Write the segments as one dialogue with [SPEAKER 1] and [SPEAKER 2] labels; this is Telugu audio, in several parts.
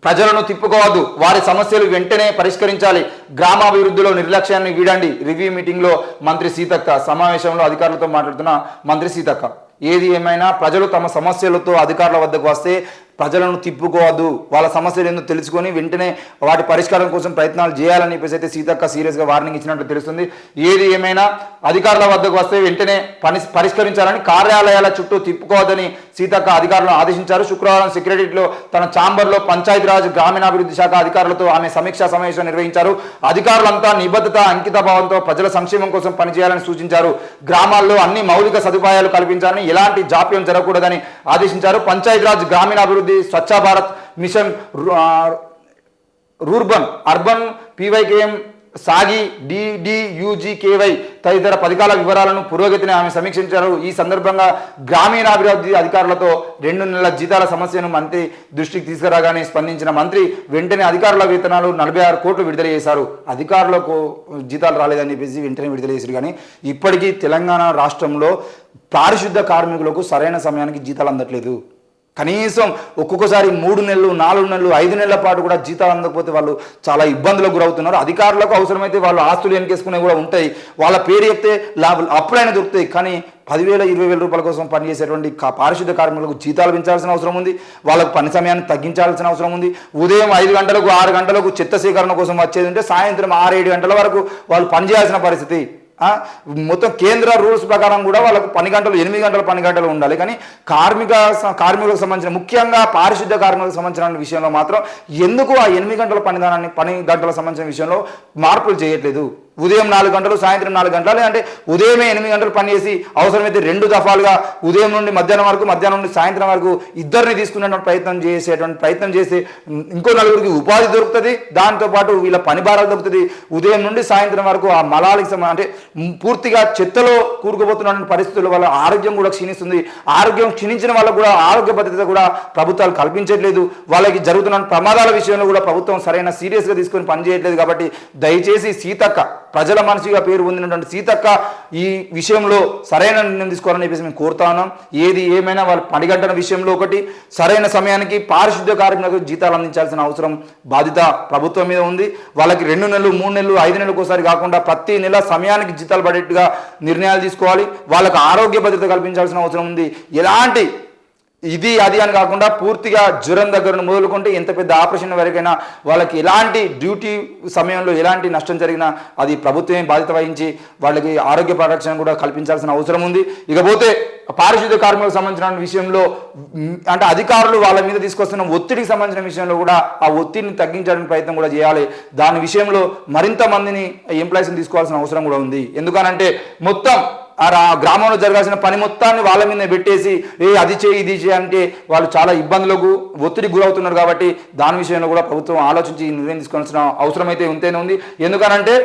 [SPEAKER 1] ప్రజలను తిప్పుకోవద్దు, వారి సమస్యలు వెంటనే పరిష్కరించాలి, గ్రామాభివృద్ధిలో నిర్లక్ష్యాన్ని వీడండి. రివ్యూ మీటింగ్లో మంత్రి సీతక్క. సమావేశంలో అధికారులతో మాట్లాడుతున్న మంత్రి సీతక్క. ఏది ఏమైనా ప్రజలు తమ సమస్యలతో అధికారుల వద్దకు వస్తే ప్రజలను తిప్పుకోవద్దు, వాళ్ళ సమస్యలు ఏందో తెలుసుకొని వెంటనే వాటి పరిష్కారం కోసం ప్రయత్నాలు చేయాలని చెప్పేసి అయితే సీతక్క సీరియస్గా వార్నింగ్ ఇచ్చినట్లు తెలుస్తుంది. ఏది ఏమైనా అధికారుల వద్దకు వస్తే వెంటనే పరిష్కరించాలని, కార్యాలయాల చుట్టూ తిప్పుకోవద్దని సీతక్క అధికారులను ఆదేశించారు. శుక్రవారం సెక్రటరీలో తన ఛాంబర్లో పంచాయతీరాజ్ గ్రామీణాభివృద్ధి శాఖ అధికారులతో ఆమె సమీక్షా సమావేశం నిర్వహించారు. అధికారులంతా నిబద్ధత, అంకిత భావంతో ప్రజల సంక్షేమం కోసం పనిచేయాలని సూచించారు. గ్రామాల్లో అన్ని మౌలిక సదుపాయాలు కల్పించాలని, ఎలాంటి జాప్యం జరగకూడదని ఆదేశించారు. పంచాయతీరాజ్ గ్రామీణాభివృద్ధి, Swachh Bharat machine, rurban urban పీవైకేఎం, సాగి, DDUGKY తదితర పథకాల వివరాలను పురోగతిని ఆమె సమీక్షించారు. ఈ సందర్భంగా గ్రామీణాభివృద్ధి అధికారులతో 2 నెలల జీతాల సమస్యను మంత్రి దృష్టికి తీసుకురాగానే స్పందించిన మంత్రి వెంటనే అధికారుల వేతనాలు 46 కోట్లు విడుదల చేశారు. అధికారులకు జీతాలు రాలేదని చెప్పేసి వెంటనే విడుదల చేశారు. కానీ ఇప్పటికీ తెలంగాణ రాష్ట్రంలో పారిశుద్ధ కార్మికులకు సరైన సమయానికి జీతాలు అందట్లేదు. కనీసం ఒక్కొక్కసారి 3 నెలలు, 4 నెలలు, 5 నెలల పాటు కూడా జీతాలు అందకపోతే వాళ్ళు చాలా ఇబ్బందులకు గురవుతున్నారు. అధికారులకు అవసరమైతే వాళ్ళు ఆస్తులు వెనకేసుకునేవి కూడా ఉంటాయి, వాళ్ళ పేరు చెప్తే అప్పుడైనా దొరుకుతాయి. కానీ 10,000, 20,000 రూపాయల కోసం పనిచేసేటువంటి పారిశుద్ధ కార్మికులకు జీతాలు పెంచాల్సిన అవసరం ఉంది, వాళ్ళకు పని సమయాన్ని తగ్గించాల్సిన అవసరం ఉంది. ఉదయం 5 గంటలకు 6 గంటలకు చెత్త సేకరణ కోసం వచ్చేది ఉంటే సాయంత్రం 6-7 గంటల వరకు వాళ్ళు పనిచేయాల్సిన పరిస్థితి. మొత్తం కేంద్ర రూల్స్ ప్రకారం కూడా వాళ్ళకు 8 గంటల పని గంటలు ఉండాలి. కానీ కార్మికులకు సంబంధించిన, ముఖ్యంగా పారిశుద్ధ్య కార్మికులకు సంబంధించిన విషయంలో మాత్రం ఎందుకు ఆ 8 గంటల పని గంటలకు సంబంధించిన విషయంలో మార్పులు చేయట్లేదు? ఉదయం 4 గంటలు, సాయంత్రం 4 గంటలు, అంటే ఉదయమే 8 గంటలు పనిచేసి అవసరమైతే 2 దఫాలుగా ఉదయం నుండి మధ్యాహ్నం వరకు, మధ్యాహ్నం నుండి సాయంత్రం వరకు ఇద్దరిని తీసుకునేటువంటి ప్రయత్నం చేసి ఇంకో 4గురికి ఉపాధి దొరుకుతుంది. దాంతోపాటు వీళ్ళ పని భారాలు దొరుకుతుంది. ఉదయం నుండి సాయంత్రం వరకు ఆ మలాలికి అంటే పూర్తిగా చెత్తలో కూరుకుపోతున్న పరిస్థితుల వల్ల ఆరోగ్యం కూడా క్షీణిస్తుంది. ఆరోగ్యం క్షీణించిన వాళ్ళకు కూడా ఆరోగ్య భద్రత కూడా ప్రభుత్వాలు కల్పించట్లేదు. వాళ్ళకి జరుగుతున్న ప్రమాదాల విషయంలో కూడా ప్రభుత్వం సరైన సీరియస్గా తీసుకొని పనిచేయట్లేదు. కాబట్టి దయచేసి సీతక్క, ప్రజల మనిషిగా పేరు పొందినటువంటి సీతక్క ఈ విషయంలో సరైన నిర్ణయం తీసుకోవాలని చెప్పేసి మేము కోరుతా ఉన్నాం. ఏది ఏమైనా వాళ్ళ పని గంటల విషయంలో ఒకటి, సరైన సమయానికి పారిశుద్ధ్య కార్మికులకు జీతాలు అందించాల్సిన అవసరం, బాధ్యత ప్రభుత్వం మీద ఉంది. వాళ్ళకి 2 నెలలు, 3 నెలలు, 5 నెలలకు ఒకసారి కాకుండా ప్రతి నెల సమయానికి జీతాలు పడేట్టుగా నిర్ణయాలు తీసుకోవాలి. వాళ్ళకు ఆరోగ్య భద్రత కల్పించాల్సిన అవసరం ఉంది. ఎలాంటి ఇది అది అని కాకుండా పూర్తిగా జ్వరం దగ్గరను మొదలుకుంటే ఎంత పెద్ద ఆపరేషన్ వరకైనా వాళ్ళకి ఎలాంటి డ్యూటీ సమయంలో ఎలాంటి నష్టం జరిగినా అది ప్రభుత్వమే బాధ్యత వహించి వాళ్ళకి ఆరోగ్య పరిరక్షణ కూడా కల్పించాల్సిన అవసరం ఉంది. ఇకపోతే పారిశుద్ధ్య కార్మికులకు సంబంధించిన విషయంలో అంటే అధికారులు వాళ్ళ మీద తీసుకొస్తున్న ఒత్తిడికి సంబంధించిన విషయంలో కూడా ఆ ఒత్తిడిని తగ్గించడానికి ప్రయత్నం కూడా చేయాలి. దాని విషయంలో మరింత మందిని ఎంప్లాయీస్ని తీసుకోవాల్సిన అవసరం కూడా ఉంది. ఎందుకనంటే మొత్తం ఆ గ్రామంలో జరగాల్సిన పని మొత్తాన్ని వాళ్ళ మీద పెట్టేసి అది చేయి ఇది చేయి అంటే వాళ్ళు చాలా ఇబ్బందులకు, ఒత్తిడికి గురవుతున్నారు. కాబట్టి దాని విషయంలో కూడా ప్రభుత్వం ఆలోచించి నిర్ణయం తీసుకోవాల్సిన అవసరం అయితే ఉంటేనే ఉంది. ఎందుకనంటే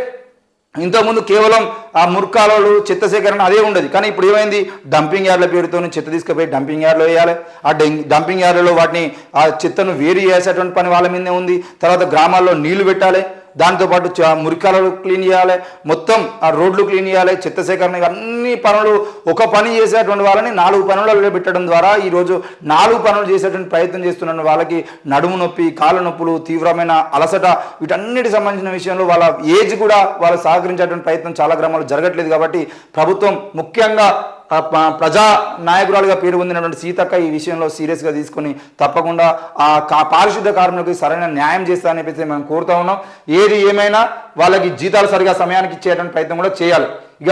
[SPEAKER 1] ఇంతకుముందు కేవలం ఆ ముర్కాలు, చెత్త సేకరణ అదే ఉండదు. కానీ ఇప్పుడు ఏమైంది, డంపింగ్ యార్డ్ల పేరుతో చెత్త తీసుకుపోయి డంపింగ్ యార్డ్లో వేయాలి. ఆ డంపింగ్ యార్డ్లలో వాటిని ఆ చెత్తను వేరు చేసేటువంటి పని వాళ్ళ మీదనే ఉంది. తర్వాత గ్రామాల్లో నీళ్లు పెట్టాలి, దాంతోపాటు మురికాలు క్లీన్ చేయాలి, మొత్తం ఆ రోడ్లు క్లీన్ చేయాలి, చెత్త సేకరణ, అన్ని పనులు ఒక పని చేసేటువంటి వాళ్ళని 4 పనులలో పెట్టడం ద్వారా ఈరోజు 4 పనులు చేసేటువంటి ప్రయత్నం చేస్తున్న వాళ్ళకి నడుము నొప్పి, కాళ్ళ నొప్పులు, తీవ్రమైన అలసట, వీటన్నిటి సంబంధించిన విషయంలో వాళ్ళ ఏజ్ కూడా వాళ్ళు సహకరించేటువంటి ప్రయత్నం చాలా గ్రామాల్లో జరగట్లేదు. కాబట్టి ప్రభుత్వం ముఖ్యంగా ప్రజా నాయకురాలుగా పేరు పొందినటువంటి సీతక్క ఈ విషయంలో సీరియస్గా తీసుకొని తప్పకుండా ఆ పారిశుద్ధ్య కార్మికులకు సరైన న్యాయం చేస్తారని చెప్పేసి మేము కోరుతా ఉన్నాం. ఏది ఏమైనా వాళ్ళకి జీతాలు సరిగా సమయానికి ఇచ్చేటువంటి ప్రయత్నం కూడా చేయాలి. ఇక